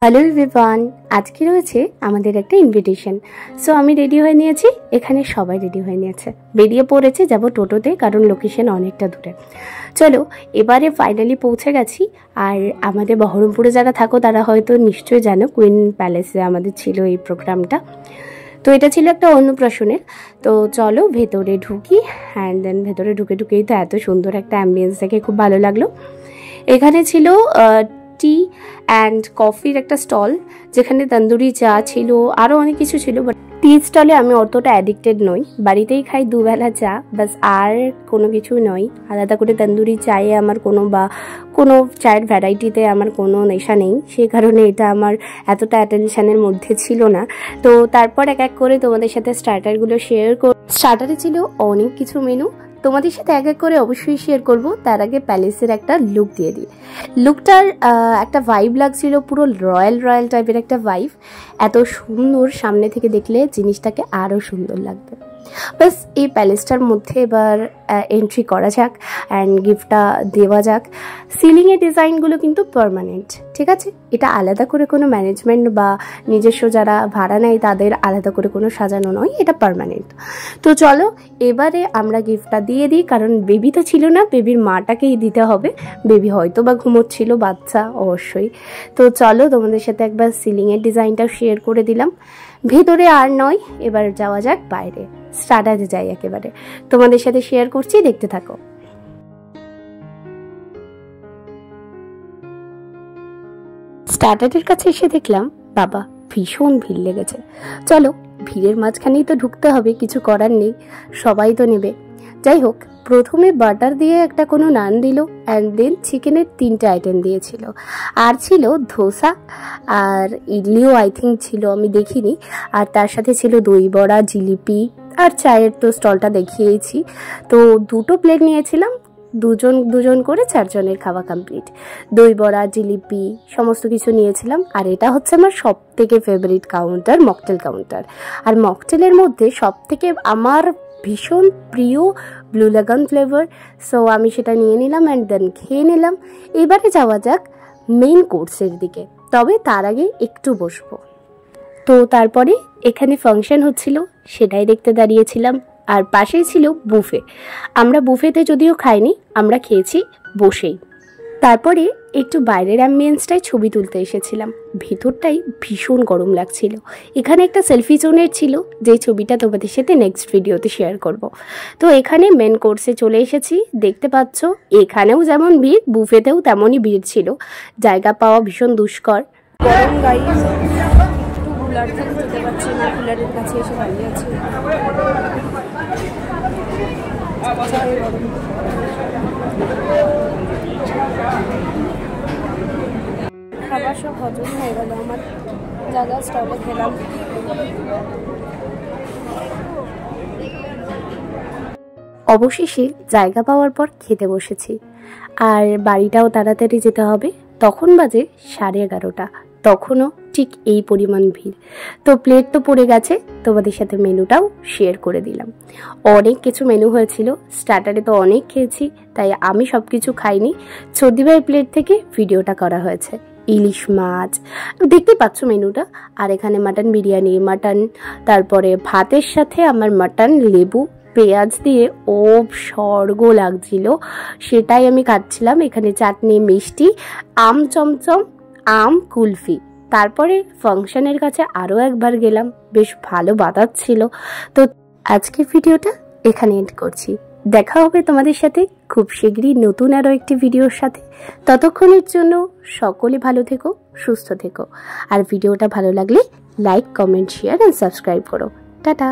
Hello everyone, আজকে রয়েছে আমাদের একটা ইনভিটেশন। সো আমি রেডি হয়ে নিয়েছি, এখানে সবাই রেডি হয়ে নিয়েছে, বেরিয়ে পড়েছে, যাব টোটোতে, কারণ লোকেশন অনেকটা দূরে। চলো এবারে ফাইনালি পৌঁছে গেছি। আর আমাদের বহরমপুরে যারা থাকো তারা হয়তো নিশ্চয়ই জানো, কুইন প্যালেসে আমাদের ছিল এই প্রোগ্রামটা। তো এটা ছিল একটা অন্নপ্রাশনের। তো চলো ভেতরে ঢুকি। অ্যান্ড দেন ভেতরে ঢুকেই তো এত সুন্দর একটা অ্যাম্বিয়েন্স দেখে খুব ভালো লাগলো। এখানে ছিল টি অ্যান্ড কফির একটা স্টল, যেখানে তন্দুরি চা ছিল, আরও অনেক কিছু ছিল। বাট টি স্টলে আমি অতটা অ্যাডিক্টেড নই, বাড়িতেই খাই দুবেলা চা বাস, আর কোনো কিছু নয়। আলাদা করে তন্দুরি চায়ে আমার কোনো চায়ের ভ্যারাইটিতে আমার কোনো নেশা নেই, সেই কারণে এটা আমার এতটা অ্যাটেনশনের মধ্যে ছিল না। তো তারপর এক এক করে তোমাদের সাথে স্টার্টারগুলো শেয়ার স্টার্টারে ছিল অনেক কিছু মেনু, তোমাদের সাথে এক এক করে অবশ্যই শেয়ার করব। তার আগে প্যালেসের একটা লুক দিয়ে দিই। লুকটার একটা ভাইব লাগছিল, পুরো রয়্যাল টাইপের একটা ভাইব। এত সুন্দর, সামনে থেকে দেখলে জিনিসটাকে আরও সুন্দর লাগবে। বাস এই প্যালেসটার মধ্যে এবার এন্ট্রি করা যাক অ্যান্ড গিফটটা দেওয়া যাক। সিলিংয়ের ডিজাইনগুলো কিন্তু পার্মানেন্ট, ঠিক আছে? এটা আলাদা করে কোনো ম্যানেজমেন্ট বা নিজস্ব যারা ভাড়া নেয় তাদের আলাদা করে কোনো সাজানো নয়, এটা পার্মানেন্ট। তো চলো এবারে আমরা গিফটটা দিয়ে দিই, কারণ বেবি তো ছিল না, বেবির মাটাকেই দিতে হবে। বেবি হয়তো বা ঘুমোচ্ছিল, বাচ্চা অবশ্যই। তো চলো তোমাদের সাথে একবার সিলিংয়ের ডিজাইনটা শেয়ার করে দিলাম। ভেতরে আর নয়, এবার যাওয়া যাক বাইরে, স্টার্টারে যাই একেবারে, তোমাদের সাথে শেয়ার করছি, দেখতে থাকো। স্টার্টারের কাছে এসে দেখলাম বাবা ভীষণ ভিড় লেগেছে। চলো ভিড়ের মাঝখানেই তো ঢুকতে হবে, কিছু করার নেই, সবাই তো নেবে। যাই হোক, প্রথমে বাটার দিয়ে একটা কোনো নান দিল, অ্যান্ড দেন চিকেনের 3টে আইটেম দিয়েছিল, আর ছিল ধোসা আর ইডলিও আই থিঙ্ক ছিল, আমি দেখিনি। আর তার সাথে ছিল দই বড়া, জিলিপি, আর চায়ের তো স্টলটা দেখিয়েছি। তো 2টো প্লেট নিয়েছিলাম, দুজন করে 4 জনের খাওয়া কমপ্লিট। দই বড়া, জিলিপি সমস্ত কিছু নিয়েছিলাম। আর এটা হচ্ছে আমার সব থেকে ফেভারিট কাউন্টার, মকটেল কাউন্টার। আর মকটেলের মধ্যে সব থেকে আমার ভীষণ প্রিয় ব্লু লাগান ফ্লেভার। সো আমি সেটা নিয়ে নিলাম অ্যান্ড দেন খেয়ে নিলাম। এবারে যাওয়া যাক মেইন কোর্সের দিকে, তবে তার আগে একটু বসবো। তো তারপরে এখানে ফাংশন হচ্ছিল, সেটাই দেখতে দাঁড়িয়েছিলাম। আর পাশেই ছিল বুফে। আমরা বুফেতে যদিও খাইনি, আমরা খেয়েছি বসেই। তারপরে একটু বাইরের অ্যাম্বিয়েন্সটায় ছবি তুলতে এসেছিলাম। ভেতরটাই ভীষণ গরম লাগছিল। এখানে একটা সেলফি জোনের ছিল, যে ছবিটা তোমাদের সাথে নেক্সট ভিডিওতে শেয়ার করব। তো এখানে মেন কোর্সে চলে এসেছি, দেখতে পাচ্ছ এখানেও যেমন ভিড়, বুফেতেও তেমনই ভিড় ছিল। জায়গা পাওয়া ভীষণ দুষ্কর। গরম গাইস, একটু কুলার থেকে যেতে পারছি না, কুলারের কাছে এসে দাঁড়িয়ে আছি। খাবার সব হজম হয়ে গেল আমার, যা স্টলে খেলাম। অবশেষে জায়গা পাওয়ার পর খেতে বসেছি। আর বাড়িটাও তাড়াতাড়ি যেতে হবে, তখন বাজে 11:30। তখনও ঠিক এই পরিমাণ ভিড়। তো প্লেট তো পড়ে গেছে, তোমাদের সাথে মেনুটাও শেয়ার করে দিলাম। অনেক কিছু মেনু হয়েছিল, স্টার্টারে তো অনেক খেয়েছি, তাই আমি সব কিছু খাইনি। চর্দিভাইয়ের প্লেট থেকে ভিডিওটা করা হয়েছে। ইলিশ মাছ দেখতে পাচ্ছ মেনুটা। আর এখানে মাটন বিরিয়ানি, মাটন, তারপরে ভাতের সাথে আমার মাটন, লেবু, পেঁয়াজ দিয়ে ও স্বর্গ লাগছিল, সেটাই আমি খাচ্ছিলাম। এখানে চাটনি, মিষ্টি, আম চমচম, আম কুলফি। তারপরে ফাংশনের কাছে আরও একবার গেলাম, বেশ ভালো বাতাচ্ছিল। তো আজকের ভিডিওটা এখানে এন্ড করছি। দেখা হবে তোমাদের সাথে খুব শীঘ্রই নতুন আরও একটি ভিডিওর সাথে। ততক্ষণের জন্য সকলে ভালো থেকো, সুস্থ থেকো। আর ভিডিওটা ভালো লাগলে like, comment, share and subscribe করো। টাটা।